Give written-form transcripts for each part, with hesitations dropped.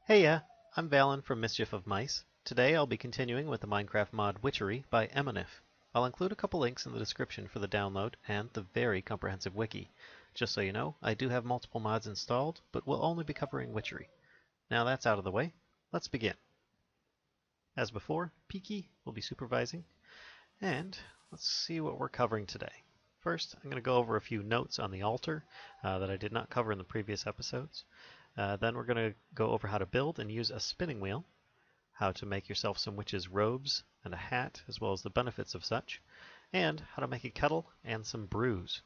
Hey I'm Valen from Mischief of Mice. Today I'll be continuing with the Minecraft mod Witchery by Emoniph. I'll include a couple links in the description for the download and the very comprehensive wiki. Just so you know, I do have multiple mods installed, but we'll only be covering Witchery. Now that's out of the way, let's begin. As before, Peaky will be supervising, and let's see what we're covering today. First, I'm going to go over a few notes on the altar that I did not cover in the previous episodes. Then we're going to go over how to build and use a spinning wheel, how to make yourself some witch's robes and a hat, as well as the benefits of such, and how to make a kettle and some brews.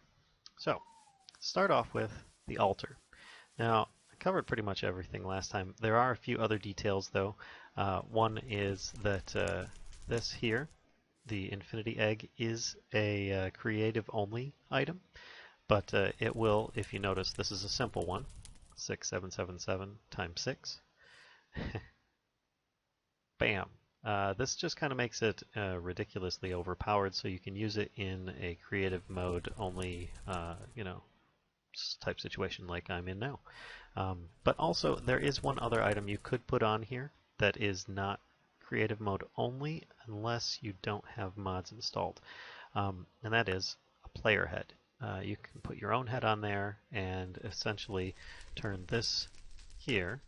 So, start off with the altar. Now, I covered pretty much everything last time. There are a few other details though. One is that this here, the infinity egg, is a creative only item, but it will, if you notice, this is a simple one. 6777 times 6. Bam! This just kind of makes it ridiculously overpowered, so you can use it in a creative mode only, type situation like I'm in now. But also, there is one other item you could put on here that is not creative mode only unless you don't have mods installed, and that is a player head. You can put your own head on there and essentially turn this here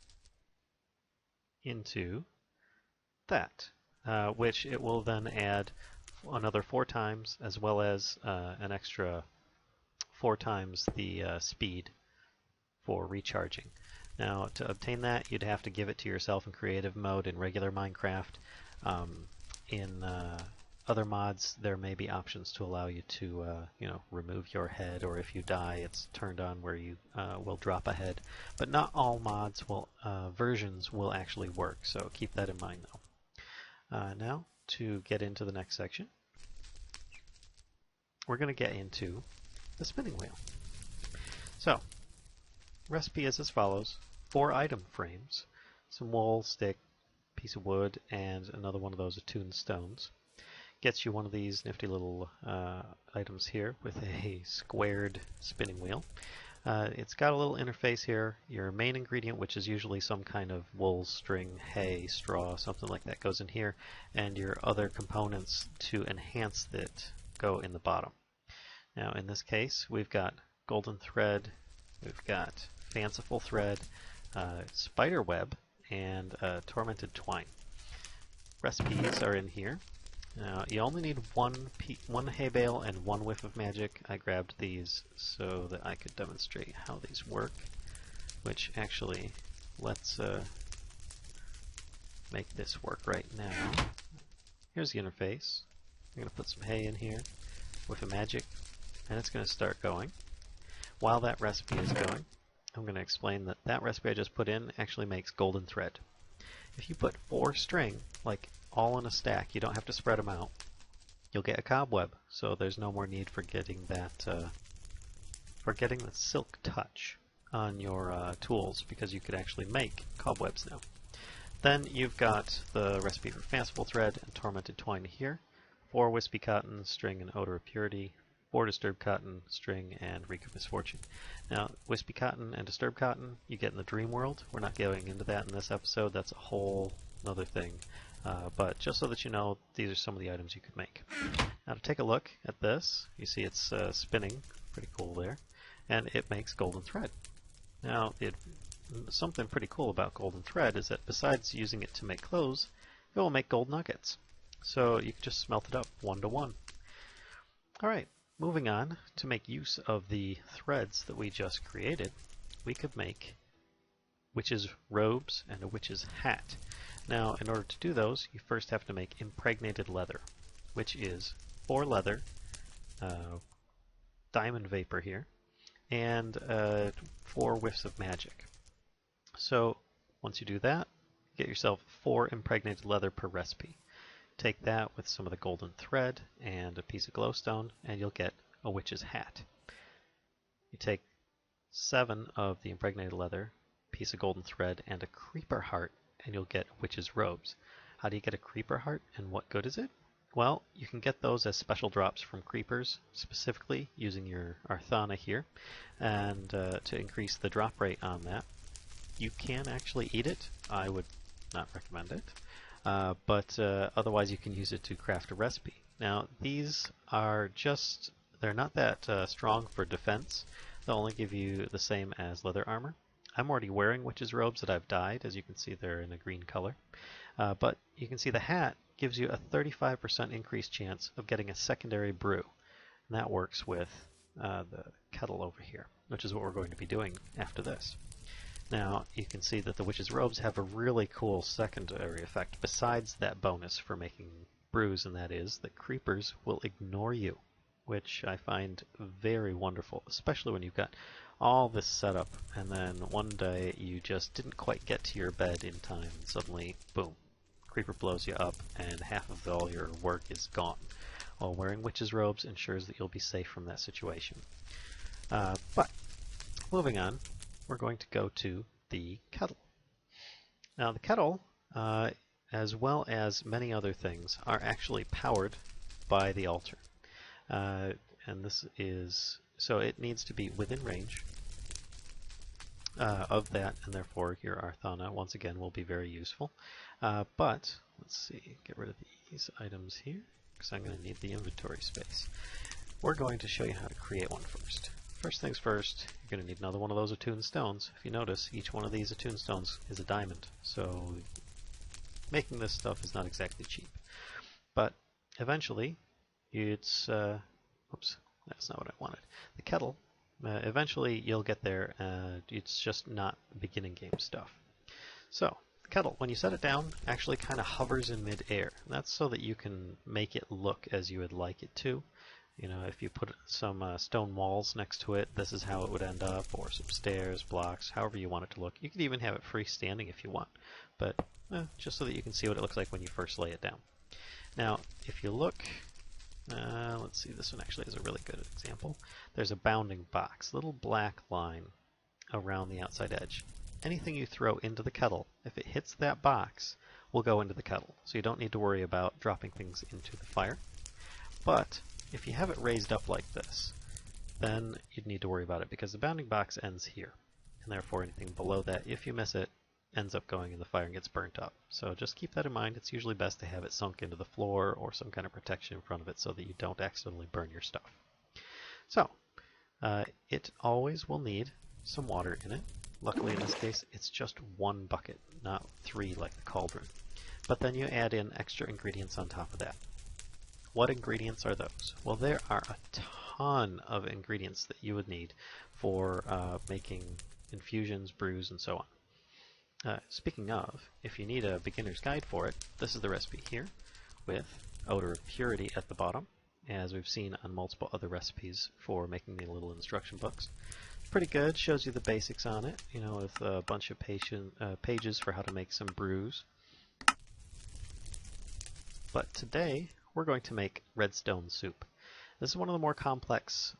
into that, which it will then add another 4 times, as well as an extra 4 times the speed for recharging. Now, to obtain that, you'd have to give it to yourself in creative mode in regular Minecraft. In other mods, there may be options to allow you to, remove your head, or if you die, it's turned on where you will drop a head. But not all mods versions will actually work, so keep that in mind though. Now, to get into the next section, we're going to get into the spinning wheel. So, recipe is as follows: 4 item frames, some wool, stick, piece of wood, and another one of those attuned stones. Gets you one of these nifty little items here with a squared spinning wheel. It's got a little interface here. Your main ingredient, which is usually some kind of wool, string, hay, straw, something like that, goes in here, and your other components to enhance it go in the bottom. Now in this case, we've got golden thread, we've got fanciful thread, spider web, and tormented twine. Recipes are in here. Now, you only need one hay bale and 1 whiff of magic. I grabbed these so that I could demonstrate how these work, which actually, let's make this work right now. Here's the interface. I'm going to put some hay in here, whiff of magic, and it's going to start going. While that recipe is going, I'm going to explain that that recipe I just put in actually makes golden thread. If you put 4 string, like all in a stack, you don't have to spread them out, you'll get a cobweb, so there's no more need for getting that the silk touch on your tools, because you could actually make cobwebs now. Then you've got the recipe for fanciful thread and tormented twine here, 4 wispy cotton, string, and odor of purity, 4 disturbed cotton, string, and reek of misfortune. Now, wispy cotton and disturbed cotton you get in the dream world. We're not going into that in this episode. That's a whole other thing. But just so that you know, these are some of the items you could make. Now to take a look at this, you see it's spinning, pretty cool there, and it makes golden thread. Now, something pretty cool about golden thread is that besides using it to make clothes, it will make gold nuggets. So you can just smelt it up 1 to 1. Alright, moving on, to make use of the threads that we just created, we could make witch's robes and a witch's hat. Now, in order to do those, you first have to make impregnated leather, which is 4 leather, diamond vapor here, and 4 whiffs of magic. So, once you do that, get yourself 4 impregnated leather per recipe. Take that with some of the golden thread and a piece of glowstone, and you'll get a witch's hat. You take 7 of the impregnated leather, piece of golden thread, and a creeper heart, and you'll get witch's robes. How do you get a creeper heart, and what good is it? Well, you can get those as special drops from creepers, specifically using your Arthana here, and to increase the drop rate on that, You can actually eat it. I would not recommend it. But otherwise you can use it to craft a recipe. Now these are just, they're not that strong for defense. They'll only give you the same as leather armor. I'm already wearing witch's robes that I've dyed. As you can see, they're in a green color. But you can see the hat gives you a 35% increased chance of getting a secondary brew. And that works with the kettle over here, which is what we're going to be doing after this. Now, you can see that the witch's robes have a really cool secondary effect besides that bonus for making brews, and that is that creepers will ignore you, which I find very wonderful, especially when you've got all this setup and then one day you just didn't quite get to your bed in time and suddenly, boom, creeper blows you up and half of all your work is gone. Well, wearing witch's robes ensures that you'll be safe from that situation. But moving on, we're going to go to the kettle. Now the kettle, as well as many other things, are actually powered by the altar. And this is, so it needs to be within range of that, and therefore your Arthana, once again, will be very useful. But, let's see, get rid of these items here, because I'm going to need the inventory space. We're going to show you how to create one first. First things first, you're going to need another one of those attuned stones. If you notice, each one of these attuned stones is a diamond, so making this stuff is not exactly cheap. But eventually, it's, oops, that's not what I wanted. The kettle, eventually you'll get there, it's just not beginning game stuff. So, the kettle, when you set it down, actually kind of hovers in mid-air. That's so that you can make it look as you would like it to. You know, if you put some stone walls next to it, this is how it would end up, or some stairs, blocks, however you want it to look. You could even have it freestanding if you want, but just so that you can see what it looks like when you first lay it down. Now, if you look, let's see, this one actually is a really good example. There's a bounding box, little black line around the outside edge. Anything you throw into the kettle, if it hits that box, will go into the kettle. So you don't need to worry about dropping things into the fire. But if you have it raised up like this, then you'd need to worry about it because the bounding box ends here. And therefore anything below that, if you miss it, ends up going in the fire and gets burnt up. So just keep that in mind. It's usually best to have it sunk into the floor or some kind of protection in front of it so that you don't accidentally burn your stuff. So, it always will need some water in it. Luckily in this case, it's just one bucket, not 3 like the cauldron. But then you add in extra ingredients on top of that. What ingredients are those? Well, there are a ton of ingredients that you would need for making infusions, brews, and so on. Speaking of, if you need a beginner's guide for it, this is the recipe here with Odor of Purity at the bottom, as we've seen on multiple other recipes for making the little instruction books. It's pretty good, shows you the basics on it, you know, with a bunch of pages for how to make some brews. But today, we're going to make redstone soup. This is one of the more complex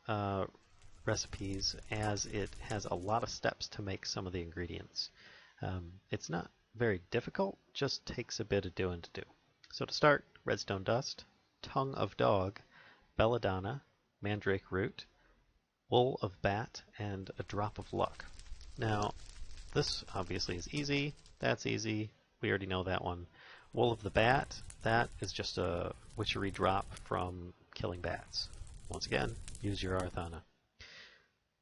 recipes as it has a lot of steps to make some of the ingredients. It's not very difficult, just takes a bit of doing to do. So to start, redstone dust, tongue of dog, belladonna, mandrake root, wool of bat, and a drop of luck. Now, this obviously is easy, that's easy, we already know that one. Wool of the bat, that is just a witchery drop from killing bats. Once again, use your Arthana.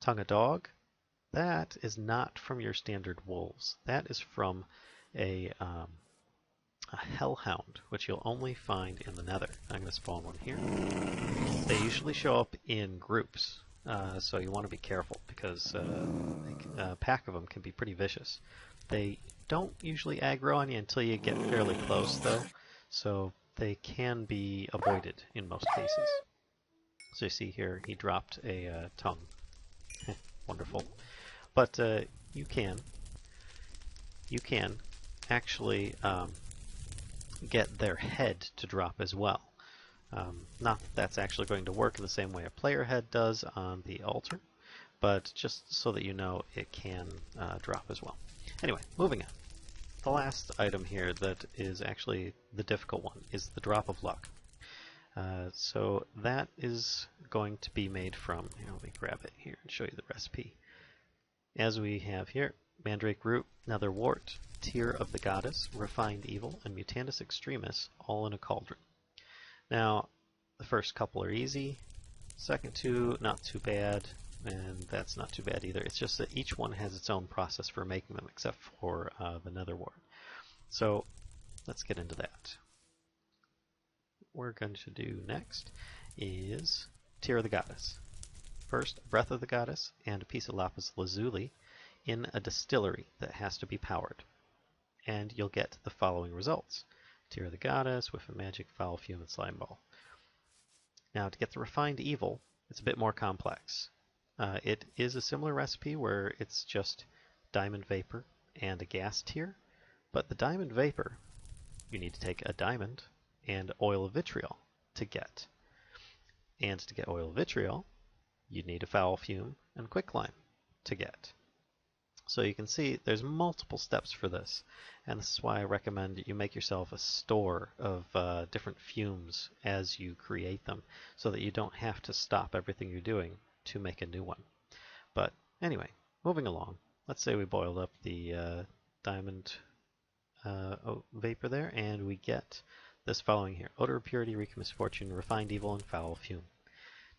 Tongue of dog, that is not from your standard wolves. That is from a hellhound, which you'll only find in the nether. I'm going to spawn one here. They usually show up in groups, so you want to be careful because a pack of them can be pretty vicious. They don't usually aggro on you until you get fairly close, though, so they can be avoided in most cases. So you see here, he dropped a tongue. Wonderful. But you can actually get their head to drop as well. Not that that's actually going to work in the same way a player head does on the altar, but just so that you know it can drop as well. Anyway, moving on. The last item here that is actually the difficult one is the drop of luck. So that is going to be made from, here, let me grab it here and show you the recipe. As we have here, mandrake root, nether wart, tear of the goddess, refined evil, and mutandis extremis, all in a cauldron. Now, the first couple are easy, second two not too bad, and that's not too bad either. It's just that each one has its own process for making them, except for the nether wart. So let's get into that. What we're going to do next is tear of the goddess. First, breath of the goddess and a piece of lapis lazuli in a distillery that has to be powered. And you'll get the following results. Tear of the goddess with a magic foul fume and slime ball. Now to get the refined evil, it's a bit more complex. It is a similar recipe where it's just diamond vapor and a gas tear, but the diamond vapor you need to take a diamond and oil of vitriol to get. And to get oil of vitriol, you'd need a foul fume and quicklime to get. So you can see there's multiple steps for this, and this is why I recommend that you make yourself a store of different fumes as you create them, so that you don't have to stop everything you're doing to make a new one. But anyway, moving along, let's say we boiled up the diamond vapor there, and we get this following here: odor of purity, wreak of misfortune, refined evil, and foul fume.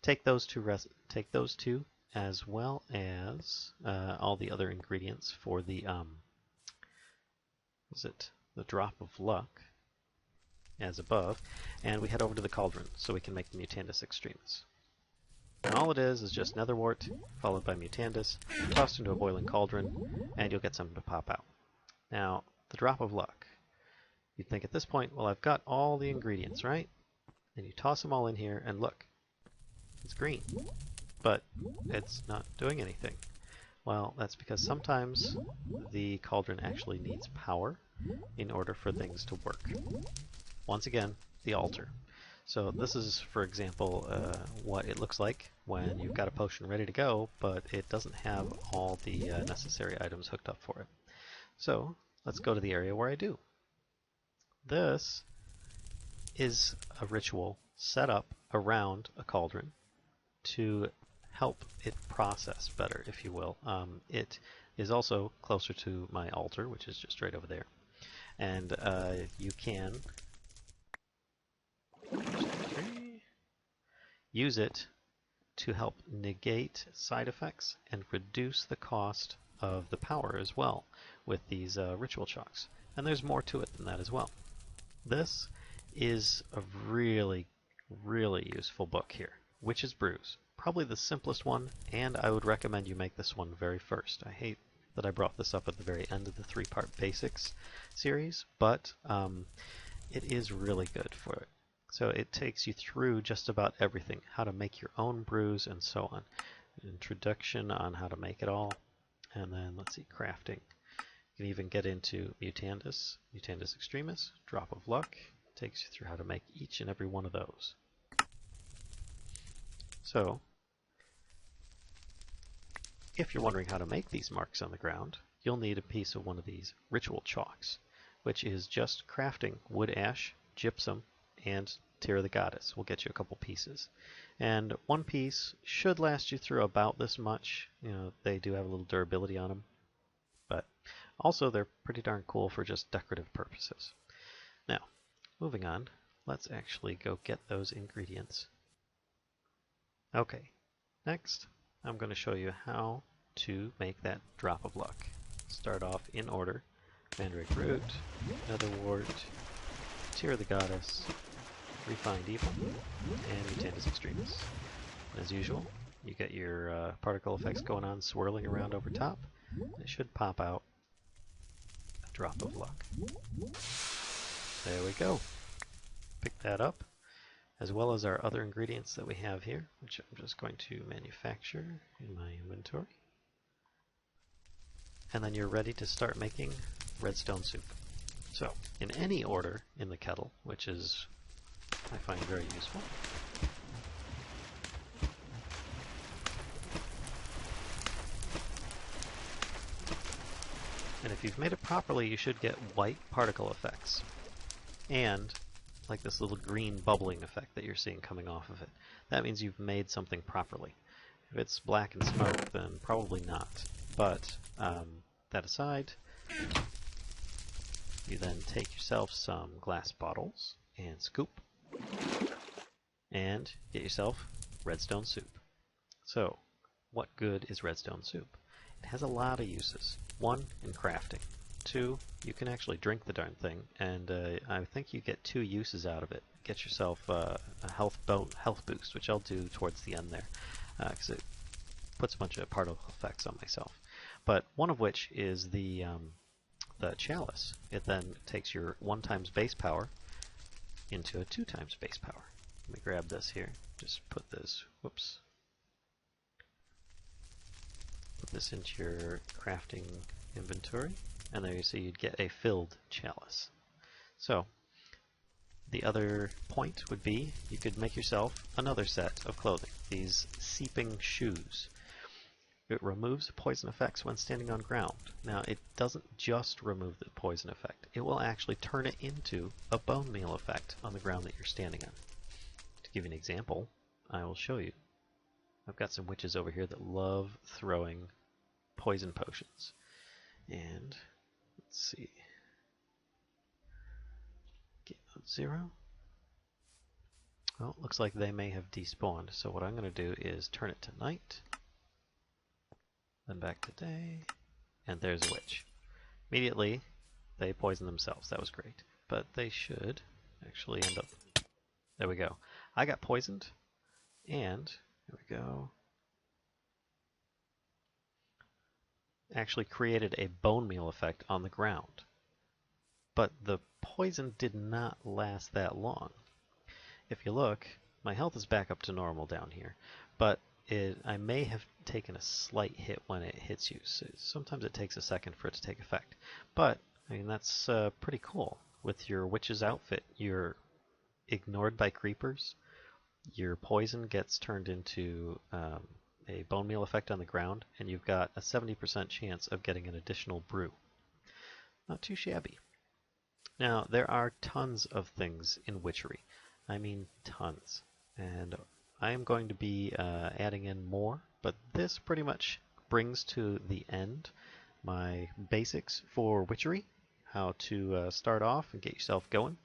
Take those two as well as all the other ingredients for the the drop of luck as above, and we head over to the cauldron so we can make the mutandis extremis. And all it is just nether wart followed by mutandis tossed into a boiling cauldron, and you'll get something to pop out. Now the drop of luck, you'd think at this point, well, I've got all the ingredients, right? And you toss them all in here, and look, it's green, but it's not doing anything. Well, that's because sometimes the cauldron actually needs power in order for things to work. Once again, the altar. So this is, for example, what it looks like when you've got a potion ready to go, but it doesn't have all the necessary items hooked up for it. So let's go to the area where I do. This is a ritual set up around a cauldron to help it process better, if you will. It is also closer to my altar, which is just right over there. And you can use it to help negate side effects and reduce the cost of the power as well with these ritual chalks. And there's more to it than that as well. This is a really, really useful book here. Witch's Brews. Probably the simplest one, and I would recommend you make this one very first. I hate that I brought this up at the very end of the 3-part basics series, but it is really good for it. So it takes you through just about everything, how to make your own brews and so on. An introduction on how to make it all, and then let's see, crafting. You can even get into mutandis, mutandis extremis, drop of luck. Takes you through how to make each and every one of those. So, if you're wondering how to make these marks on the ground, you'll need a piece of one of these ritual chalks, which is just crafting wood ash, gypsum, and tear of the goddess. We'll get you a couple pieces. And one piece should last you through about this much. You know, they do have a little durability on them, but also they're pretty darn cool for just decorative purposes. Now, moving on, let's actually go get those ingredients. Okay, next I'm going to show you how to make that drop of luck. Start off in order: mandrake root, nether wart, tear of the goddess, refined evil, and mutandis extremis. And as usual, you get your particle effects going on, swirling around over top. It should pop out a drop of luck. There we go. Pick that up, as well as our other ingredients that we have here, which I'm just going to manufacture in my inventory. And then you're ready to start making redstone soup. So, in any order in the kettle, which is, I find, very useful. And if you've made it properly, you should get white particle effects. And like this little green bubbling effect that you're seeing coming off of it. That means you've made something properly. If it's black and smoke, then probably not. But that aside. You then take yourself some glass bottles and scoop, and get yourself redstone soup. So, what good is redstone soup? It has a lot of uses. 1, in crafting. 2, you can actually drink the darn thing, and I think you get 2 uses out of it. Get yourself a health boost, which I'll do towards the end there, because it puts a bunch of particle effects on myself. But one of which is the chalice. It then takes your 1 times base power into a 2 times base power. Let me grab this here. Just put this, whoops. Put this into your crafting inventory, and there you see you'd get a filled chalice. So, the other point would be you could make yourself another set of clothing, these seeping shoes. It removes poison effects when standing on ground. Now, it doesn't just remove the poison effect. It will actually turn it into a bone meal effect on the ground that you're standing on. To give you an example, I will show you. I've got some witches over here that love throwing poison potions. And, let's see. Game mode 0. Well, it looks like they may have despawned. So what I'm going to do is turn it to night. Then back to day, and there's a witch. Immediately, they poison themselves. That was great. But they should actually end up... There we go. I got poisoned, and there we go. Actually created a bone meal effect on the ground. But the poison did not last that long. If you look, my health is back up to normal down here, but I may have taken a slight hit when it hits you. So sometimes it takes a second for it to take effect. But, I mean, that's pretty cool. With your witch's outfit, you're ignored by creepers. Your poison gets turned into a bone meal effect on the ground, and you've got a 70% chance of getting an additional brew. Not too shabby. Now, there are tons of things in Witchery. I mean, tons. And I am going to be adding in more, but this pretty much brings to the end my basics for Witchery, how to start off and get yourself going.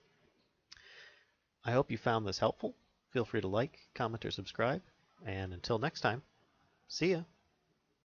I hope you found this helpful. Feel free to like, comment, or subscribe, and until next time, see ya!